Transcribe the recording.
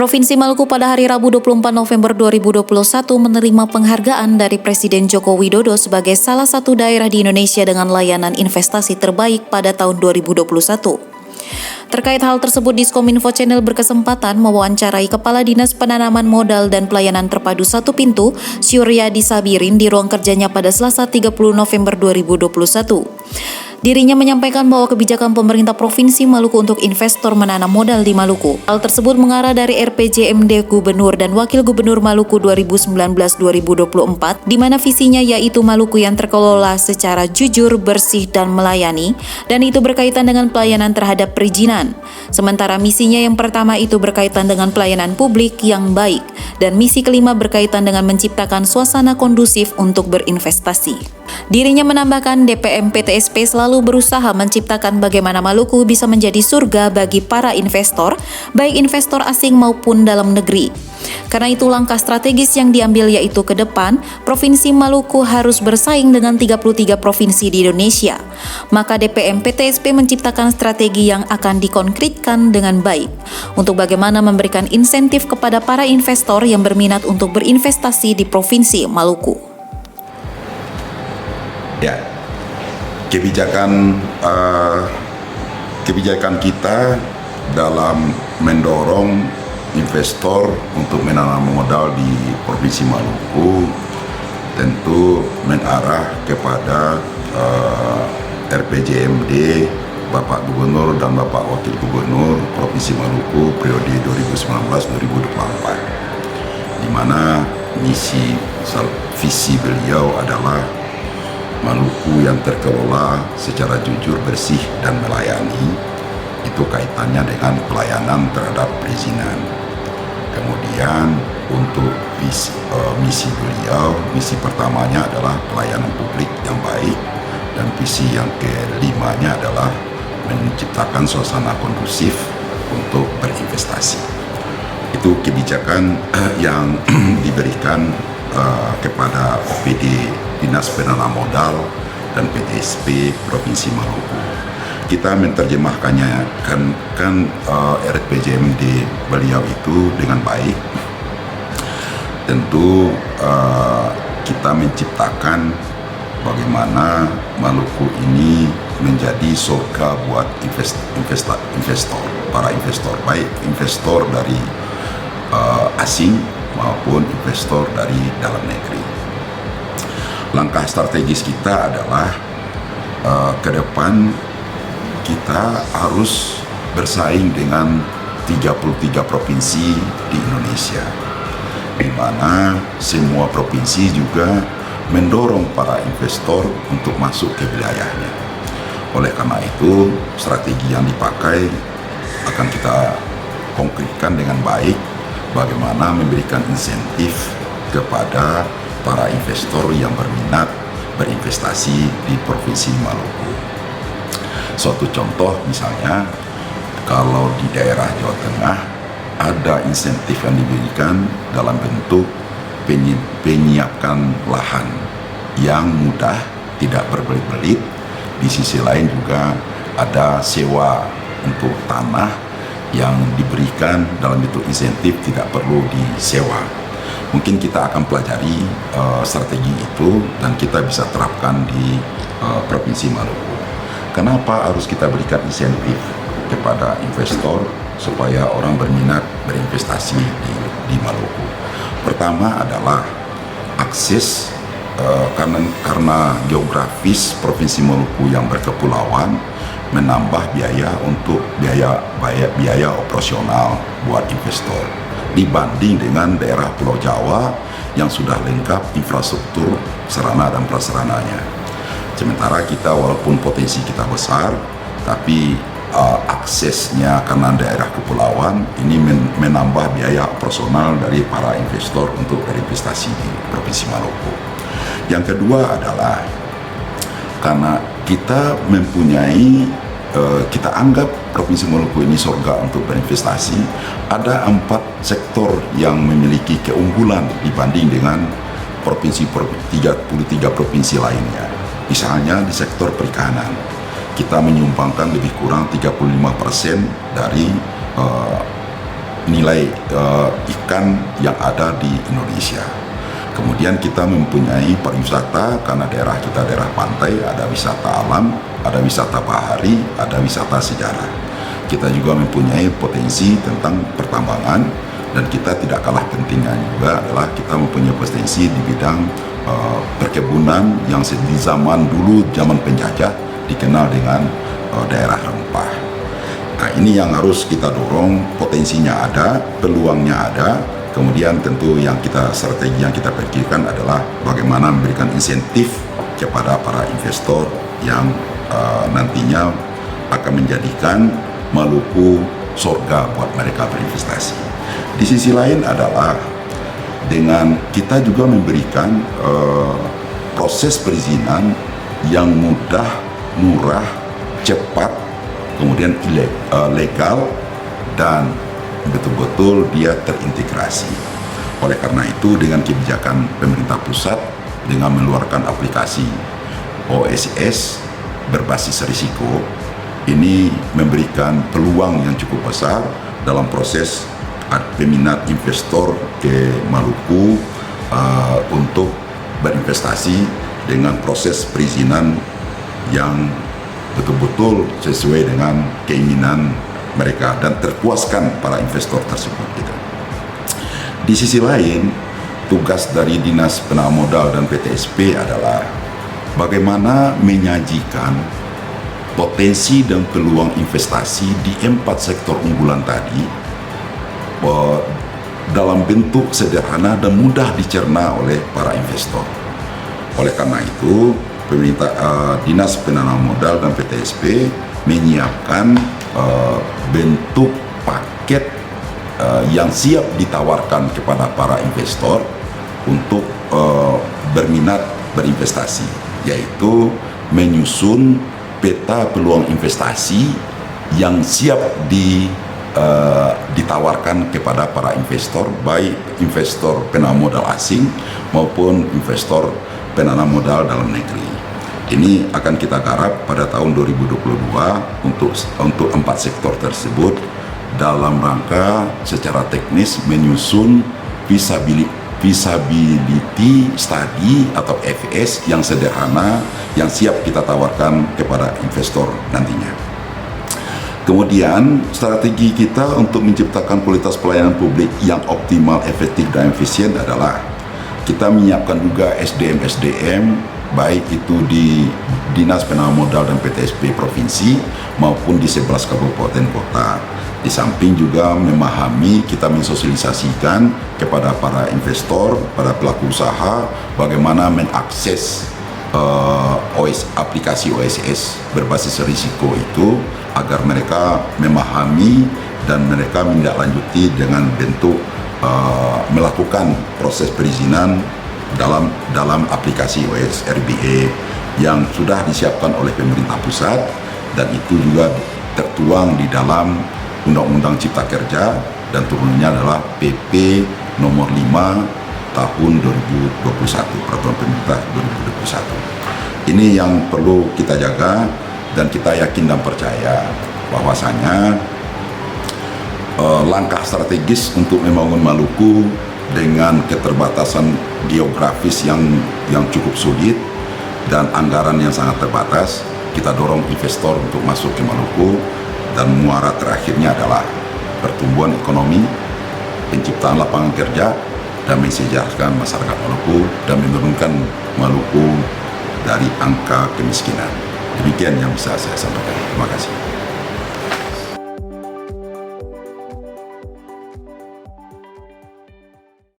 Provinsi Maluku pada hari Rabu 24 November 2021 menerima penghargaan dari Presiden Joko Widodo sebagai salah satu daerah di Indonesia dengan layanan investasi terbaik pada tahun 2021. Terkait hal tersebut, Diskominfo Channel berkesempatan mewawancarai Kepala Dinas Penanaman Modal dan Pelayanan Terpadu Satu Pintu, Suryadi Sabirin, di ruang kerjanya pada Selasa 30 November 2021. Dirinya menyampaikan bahwa kebijakan pemerintah Provinsi Maluku untuk investor menanam modal di Maluku. Hal tersebut mengarah dari RPJMD Gubernur dan Wakil Gubernur Maluku 2019-2024, di mana visinya yaitu Maluku yang terkelola secara jujur, bersih, dan melayani, dan itu berkaitan dengan pelayanan terhadap perizinan. Sementara misinya yang pertama itu berkaitan dengan pelayanan publik yang baik, dan misi kelima berkaitan dengan menciptakan suasana kondusif untuk berinvestasi. Dirinya menambahkan DPM PTSP selalu berusaha menciptakan bagaimana Maluku bisa menjadi surga bagi para investor, baik investor asing maupun dalam negeri. Karena itu langkah strategis yang diambil yaitu ke depan, Provinsi Maluku harus bersaing dengan 33 provinsi di Indonesia. Maka DPM PTSP menciptakan strategi yang akan dikonkretkan dengan baik untuk bagaimana memberikan insentif kepada para investor yang berminat untuk berinvestasi di Provinsi Maluku. Ya, kebijakan kita dalam mendorong investor untuk menanam modal di Provinsi Maluku tentu mengarah kepada RPJMD Bapak Gubernur dan Bapak Wakil Gubernur Provinsi Maluku periode 2019-2024, di mana visi beliau adalah Maluku yang terkelola secara jujur, bersih, dan melayani. Itu kaitannya dengan pelayanan terhadap perizinan. Kemudian untuk misi beliau, misi pertamanya adalah pelayanan publik yang baik, dan visi yang kelimanya adalah menciptakan suasana kondusif untuk berinvestasi. Itu kebijakan yang diberikan kepada OPD Dinas Penanaman Modal dan PTSP Provinsi Maluku. Kita menerjemahkannya kan RPJMD beliau itu dengan baik. Tentu kita menciptakan bagaimana Maluku ini menjadi surga buat investor, para investor, baik investor dari asing maupun investor dari dalam negeri. Langkah strategis kita adalah ke depan kita harus bersaing dengan 33 provinsi di Indonesia, di mana semua provinsi juga mendorong para investor untuk masuk ke wilayahnya. Oleh karena itu, strategi yang dipakai akan kita konkretkan dengan baik, bagaimana memberikan insentif kepada para investor yang berminat berinvestasi di Provinsi Maluku. Suatu contoh misalnya, kalau di daerah Jawa Tengah ada insentif yang diberikan dalam bentuk penyiapkan lahan yang mudah, tidak berbelit-belit. Di sisi lain juga ada sewa untuk tanah yang diberikan dalam bentuk insentif, tidak perlu disewa. Mungkin kita akan pelajari strategi itu dan kita bisa terapkan di Provinsi Maluku. Kenapa harus kita berikan insentif kepada investor supaya orang berminat berinvestasi di Maluku? Pertama adalah akses, karena geografis Provinsi Maluku yang berkepulauan menambah biaya untuk biaya operasional buat investor dibanding dengan daerah Pulau Jawa yang sudah lengkap infrastruktur sarana dan prasarananya. Sementara kita walaupun potensi kita besar, tapi aksesnya karena daerah kepulauan ini menambah biaya operasional dari para investor untuk berinvestasi di Provinsi Maluku. Yang kedua adalah karena kita kita anggap Provinsi Maluku ini surga untuk berinvestasi, ada 4 sektor yang memiliki keunggulan dibanding dengan 33 provinsi lainnya. Misalnya di sektor perikanan, kita menyumbangkan lebih kurang 35% dari nilai ikan yang ada di Indonesia. Kemudian kita mempunyai pariwisata karena daerah kita daerah pantai, ada wisata alam, ada wisata bahari, ada wisata sejarah. Kita juga mempunyai potensi tentang pertambangan, dan kita tidak kalah pentingnya juga adalah kita mempunyai potensi di bidang perkebunan yang di zaman dulu, zaman penjajah, dikenal dengan daerah rempah. Nah, ini yang harus kita dorong, potensinya ada, peluangnya ada. Kemudian tentu strategi yang kita pikirkan adalah bagaimana memberikan insentif kepada para investor yang nantinya akan menjadikan Maluku surga buat mereka berinvestasi. Di sisi lain adalah dengan kita juga memberikan proses perizinan yang mudah, murah, cepat, kemudian legal, dan betul-betul dia terintegrasi. Oleh karena itu, dengan kebijakan pemerintah pusat dengan mengeluarkan aplikasi OSS berbasis risiko, ini memberikan peluang yang cukup besar dalam proses peminat investor ke Maluku untuk berinvestasi dengan proses perizinan yang betul-betul sesuai dengan keinginan mereka dan terpuaskan para investor tersebut gitu. Di sisi lain, tugas dari Dinas Penanaman Modal dan PTSP adalah bagaimana menyajikan potensi dan peluang investasi di 4 sektor unggulan tadi dalam bentuk sederhana dan mudah dicerna oleh para investor. Oleh karena itu, pemerintah Dinas Penanaman Modal dan PTSP menyiapkan bentuk paket yang siap ditawarkan kepada para investor untuk berminat berinvestasi, yaitu menyusun peta peluang investasi yang siap ditawarkan kepada para investor, baik investor penanam modal asing maupun investor penanam modal dalam negeri. Ini akan kita garap pada tahun 2022 untuk 4 sektor tersebut dalam rangka secara teknis menyusun feasibility study atau FS yang sederhana yang siap kita tawarkan kepada investor nantinya. Kemudian strategi kita untuk menciptakan kualitas pelayanan publik yang optimal, efektif, dan efisien adalah kita menyiapkan juga SDM baik itu di Dinas Penanaman Modal dan PTSP Provinsi maupun di 11 kabupaten kota. Di samping juga memahami, kita mensosialisasikan kepada para investor, para pelaku usaha bagaimana mengakses aplikasi OSS berbasis risiko itu agar mereka memahami dan mereka menindaklanjuti dengan bentuk melakukan proses perizinan dalam aplikasi OSS RBA yang sudah disiapkan oleh pemerintah pusat, dan itu juga tertuang di dalam Undang-Undang Cipta Kerja dan turunannya adalah PP nomor 5 tahun 2021, Peraturan Pemerintah 2021. Ini yang perlu kita jaga, dan kita yakin dan percaya bahwasanya langkah strategis untuk membangun Maluku dengan keterbatasan geografis yang cukup sulit dan anggaran yang sangat terbatas, kita dorong investor untuk masuk ke Maluku, dan muara terakhirnya adalah pertumbuhan ekonomi, penciptaan lapangan kerja, dan mensejahterakan masyarakat Maluku dan menurunkan Maluku dari angka kemiskinan. Demikian yang bisa saya sampaikan. Terima kasih.